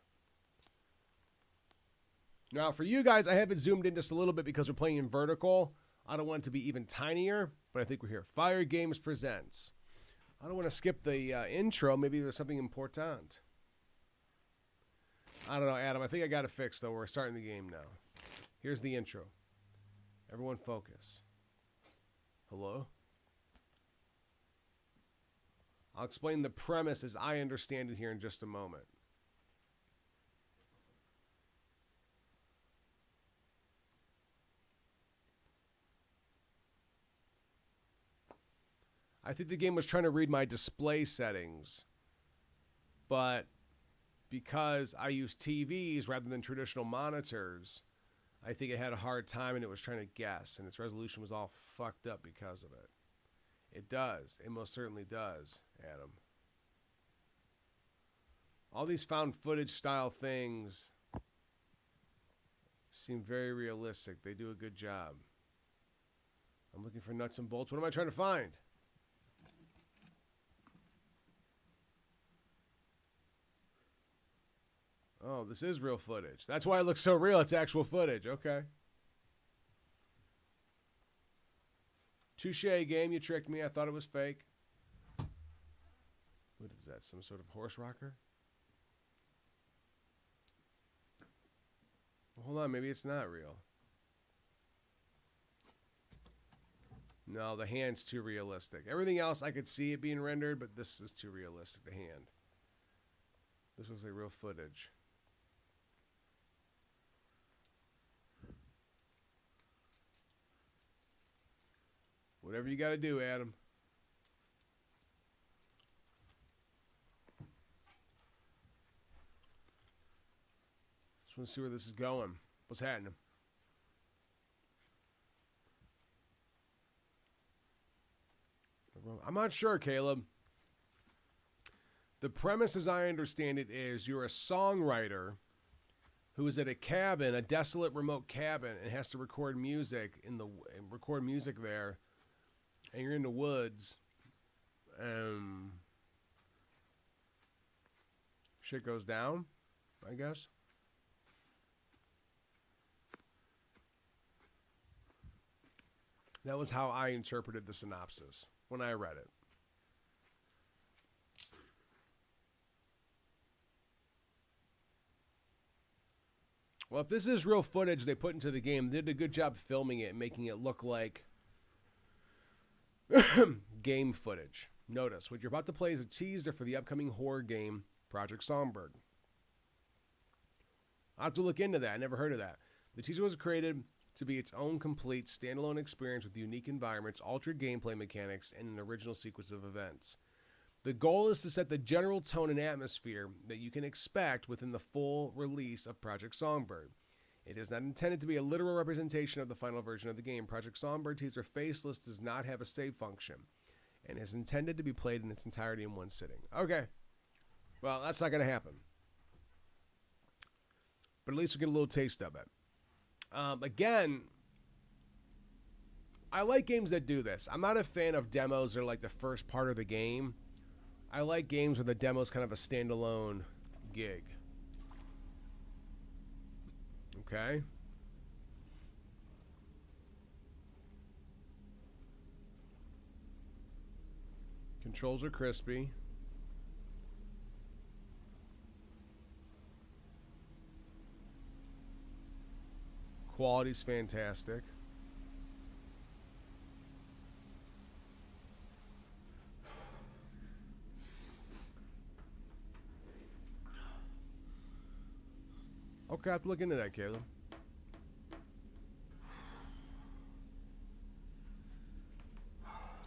Now, for you guys, I have it zoomed in just a little bit because we're playing in vertical. I don't want it to be even tinier, but I think we're here. Fire Games presents. I don't want to skip the intro. Maybe there's something important. I don't know, Adam. I think I got it fixed, though. We're starting the game now. Here's the intro. Everyone focus. Hello? I'll explain the premise as I understand it here in just a moment. I think the game was trying to read my display settings, but because I use TVs rather than traditional monitors, I think it had a hard time and it was trying to guess, and its resolution was all fucked up because of it. It does. It most certainly does, Adam. All these found footage style things seem very realistic. They do a good job. I'm looking for nuts and bolts. What am I trying to find? Oh, this is real footage. That's why it looks so real. It's actual footage. Okay. Touche, game. You tricked me. I thought it was fake. What is that? Some sort of horse rocker? Well, hold on. Maybe it's not real. No, the hand's too realistic. Everything else, I could see it being rendered, but this is too realistic, the hand. This looks like real footage. Whatever you got to do, Adam. Just want to see where this is going. What's happening? I'm not sure, Caleb. The premise, as I understand it, is you're a songwriter who is at a cabin, a desolate remote cabin, and has to record music there, and you're in the woods. Shit goes down, I guess. That was how I interpreted the synopsis when I read it. Well, if this is real footage they put into the game, they did a good job filming it and making it look like game footage. Notice, what you're about to play is a teaser for the upcoming horror game, Project Songbird. I'll have to look into that. I never heard of that. The teaser was created to be its own complete standalone experience with unique environments, altered gameplay mechanics, and an original sequence of events. The goal is to set the general tone and atmosphere that you can expect within the full release of Project Songbird. It is not intended to be a literal representation of the final version of the game. Project Songbird teaser Faceless does not have a save function and is intended to be played in its entirety in one sitting. Okay. Well, that's not going to happen. But at least we get a little taste of it. Again, I like games that do this. I'm not a fan of demos that are like the first part of the game. I like games where the demo is kind of a standalone gig. Okay. Controls are crispy. Quality's fantastic. Okay, I have to look into that, Caleb.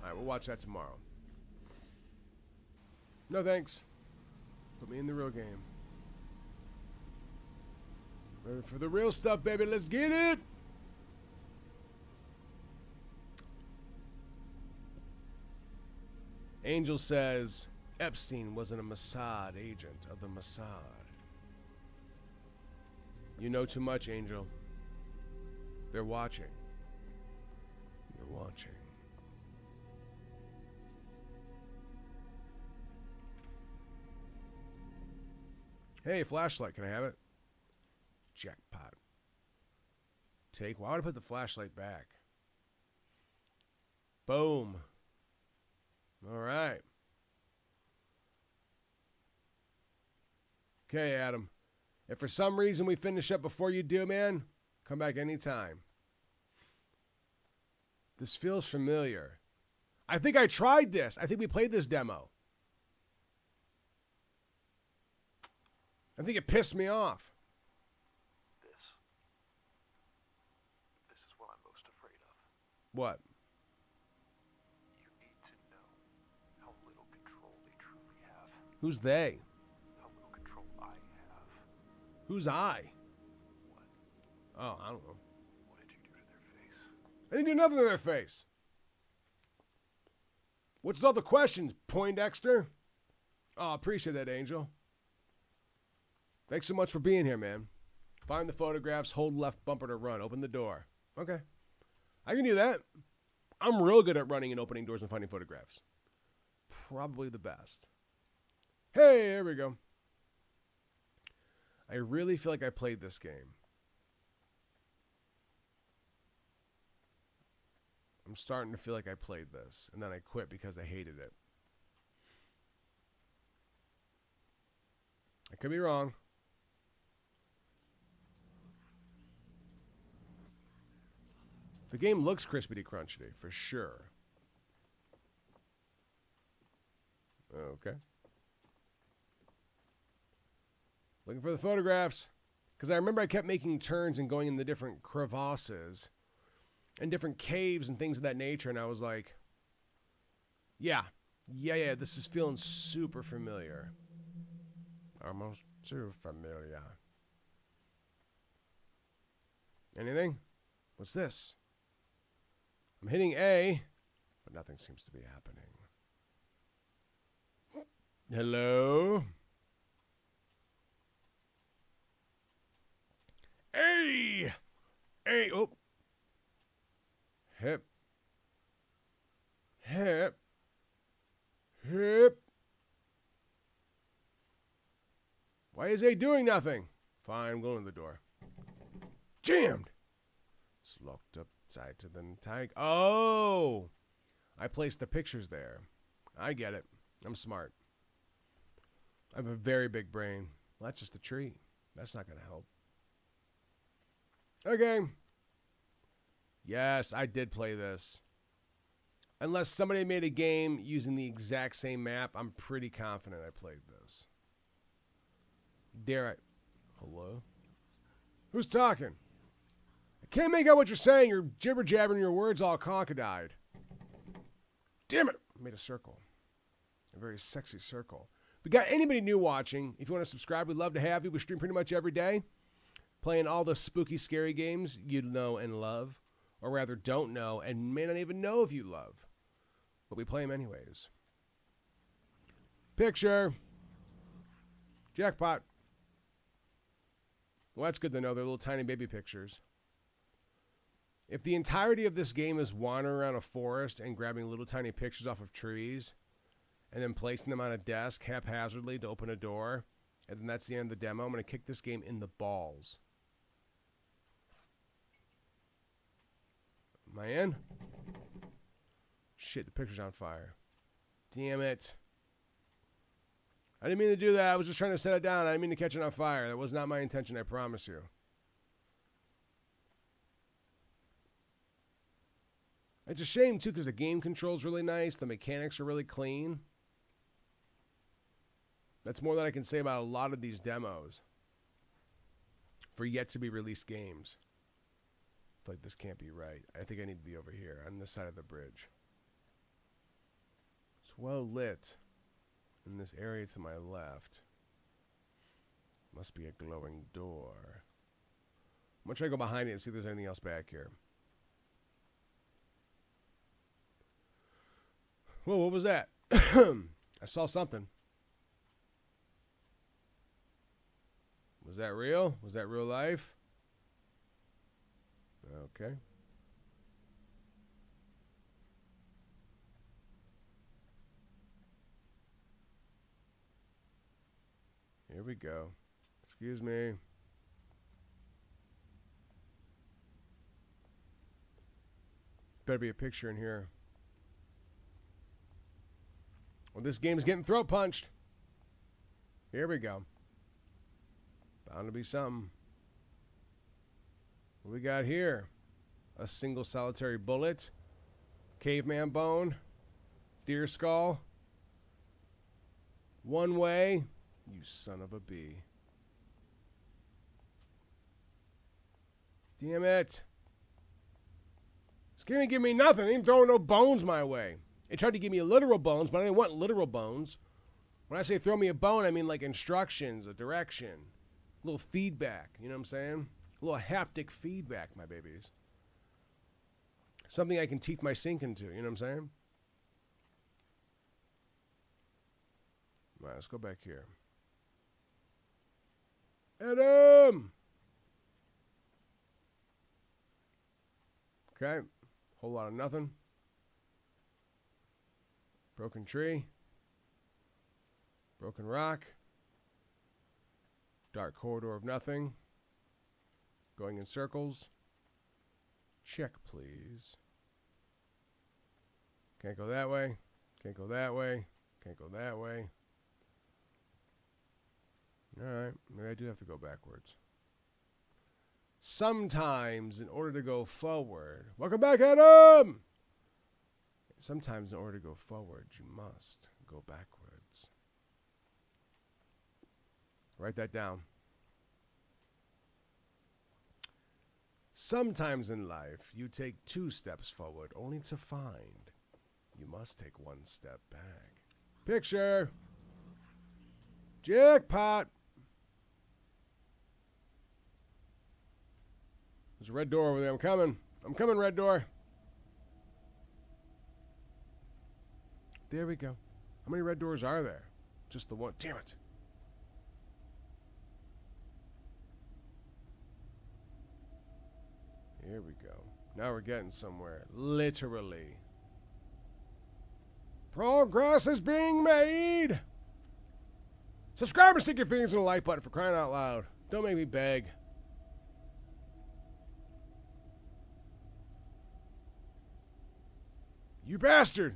Alright, we'll watch that tomorrow. No thanks. Put me in the real game. Ready for the real stuff, baby. Let's get it! Angel says Epstein wasn't a Mossad agent of the Mossad. You know too much, Angel. They're watching. You're watching. Hey, flashlight, can I have it? Jackpot. Take. Why would I put the flashlight back? Boom. All right. Okay, Adam. If for some reason we finish up before you do, man, come back anytime. This feels familiar. I think I tried this. I think we played this demo. I think it pissed me off. This is what I'm most afraid of. What? You need to know how little control they truly have. Who's they? How little control I have. Who's I? What? Oh, I don't know. What did you do to their face? I didn't do nothing to their face. What's all the questions, Poindexter? Oh, appreciate that, Angel. Thanks so much for being here, man. Find the photographs, hold left bumper to run, open the door. Okay. I can do that. I'm real good at running and opening doors and finding photographs. Probably the best. Hey, there we go. I really feel like I played this game. I'm starting to feel like I played this, and then I quit because I hated it. I could be wrong. The game looks crispity crunchity, for sure. Okay. Looking for the photographs. Because I remember I kept making turns and going in the different crevasses and different caves and things of that nature, and I was like, yeah, this is feeling super familiar. Almost too familiar. Anything? What's this? I'm hitting A, but nothing seems to be happening. Hello? Hey! Hey, oh. Hip. Hip. Hip. Why is he doing nothing? Fine, I'm going to the door. Jammed! It's locked up tighter than tight. Oh! I placed the pictures there. I get it. I'm smart. I have a very big brain. Well, that's just a tree. That's not going to help. Okay. Yes, I did play this. Unless somebody made a game using the exact same map, I'm pretty confident I played this. Dare I? Hello? Who's talking? I can't make out what you're saying. You're jibber-jabbering your words all conk-eyed. Damn it! I made a circle. A very sexy circle. We got anybody new watching. If you want to subscribe, we'd love to have you. We stream pretty much every day. Playing all the spooky, scary games you know and love. Or rather, don't know and may not even know if you love. But we play them anyways. Picture. Jackpot. Well, that's good to know. They're little tiny baby pictures. If the entirety of this game is wandering around a forest and grabbing little tiny pictures off of trees and then placing them on a desk haphazardly to open a door, and then that's the end of the demo, I'm going to kick this game in the balls. Am I in? Shit, the picture's on fire. Damn it. I didn't mean to do that. I was just trying to set it down. I didn't mean to catch it on fire. That was not my intention, I promise you. It's a shame, too, because the game control's really nice. The mechanics are really clean. That's more than I can say about a lot of these demos for yet-to-be-released games. I feel like this can't be right. I think I need to be over here on this side of the bridge. It's well lit in this area to my left. Must be a glowing door. I'm going to try to go behind it and see if there's anything else back here. Whoa, what was that? I saw something. Was that real? Was that real life? Okay. Here we go. Excuse me. Better be a picture in here. Well, this game's getting throat punched. Here we go. Bound to be something. What we got here? A single solitary bullet. Caveman bone. Deer skull. One way. You son of a bee. Damn it. This game ain't give me nothing. They ain't throwing no bones my way. They tried to give me literal bones, but I didn't want literal bones. When I say throw me a bone, I mean like instructions, a direction, a little feedback. You know what I'm saying? A little haptic feedback, my babies. Something I can teeth my sink into. You know what I'm saying? All right, let's go back here. Adam! Okay. Whole lot of nothing. Broken tree. Broken rock. Dark corridor of nothing. Going in circles. Check, please. Can't go that way. Can't go that way. Can't go that way. Alright, maybe I do have to go backwards. Sometimes, in order to go forward... Welcome back, Adam! Sometimes, in order to go forward, you must go backwards. Write that down. Sometimes in life, you take 2 steps forward, only to find you must take 1 step back. Picture! Jackpot! There's a red door over there. I'm coming. I'm coming, red door. There we go. How many red doors are there? Just the one. Damn it. Here we go. Now we're getting somewhere. Literally. Progress is being made. Subscribe and stick your fingers in the like button for crying out loud. Don't make me beg. You bastard!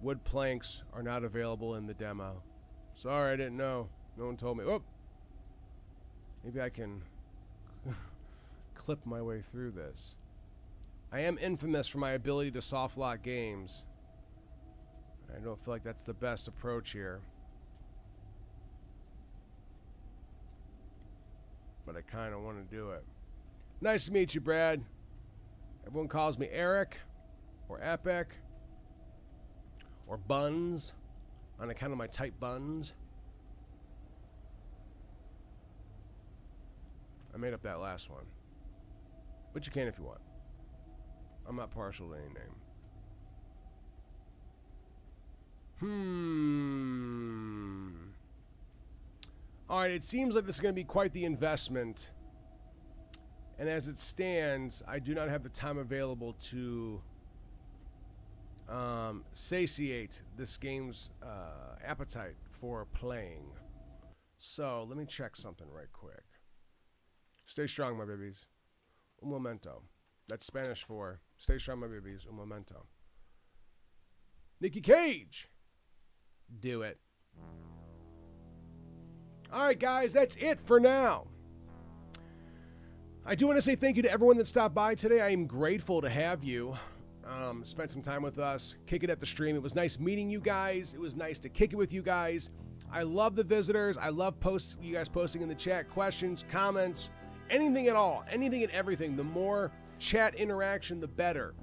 Wood planks are not available in the demo. Sorry, I didn't know. No one told me. Whoop! Maybe I can clip my way through this. I am infamous for my ability to soft lock games. I don't feel like that's the best approach here. But I kind of want to do it. Nice to meet you, Brad. Everyone calls me Eric, or Epic, or Buns, on account of my tight buns. I made up that last one. But you can if you want. I'm not partial to any name. Alright, it seems like this is going to be quite the investment. And as it stands, I do not have the time available to satiate this game's appetite for playing. So, let me check something right quick. Stay strong, my babies. Un momento. That's Spanish for stay strong, my babies. Un momento. Nicky Cage! Do it. Alright, guys, that's it for now. I do want to say thank you to everyone that stopped by today. I am grateful to have you. Spent some time with us, kick it at the stream. It was nice meeting you guys. It was nice to kick it with you guys. I love the visitors. I love you guys posting in the chat, questions, comments, anything at all, anything and everything. The more chat interaction, the better.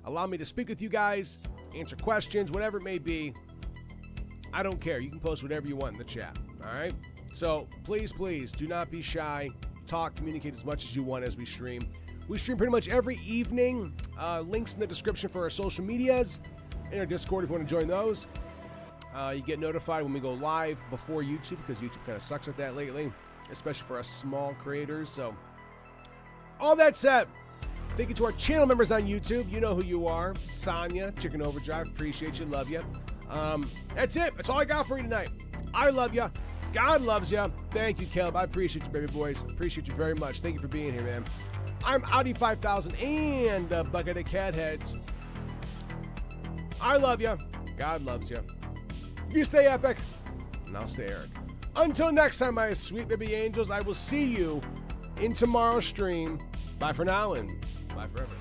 Allow me to speak with you guys, answer questions, whatever it may be. I don't care. You can post whatever you want in the chat. All right? So please, please do not be shy. Talk, communicate as much as you want as we stream. We stream pretty much every evening. Links in the description for our social medias and our Discord if you want to join those. You get notified when we go live before YouTube because YouTube kind of sucks at that lately, especially for us small creators. So all that said, thank you to our channel members on YouTube. You know who you are. Sonya, Chicken Overdrive. Appreciate you. Love you. That's it. That's all I got for you tonight. I love you. God loves you. Thank you, Caleb. I appreciate you, baby boys. Appreciate you very much. Thank you for being here, man. I'm Audi 5000 and a bucket of cat heads. I love you. God loves you. You stay epic, and I'll stay Eric. Until next time, my sweet baby angels, I will see you in tomorrow's stream. Bye for now, and bye forever.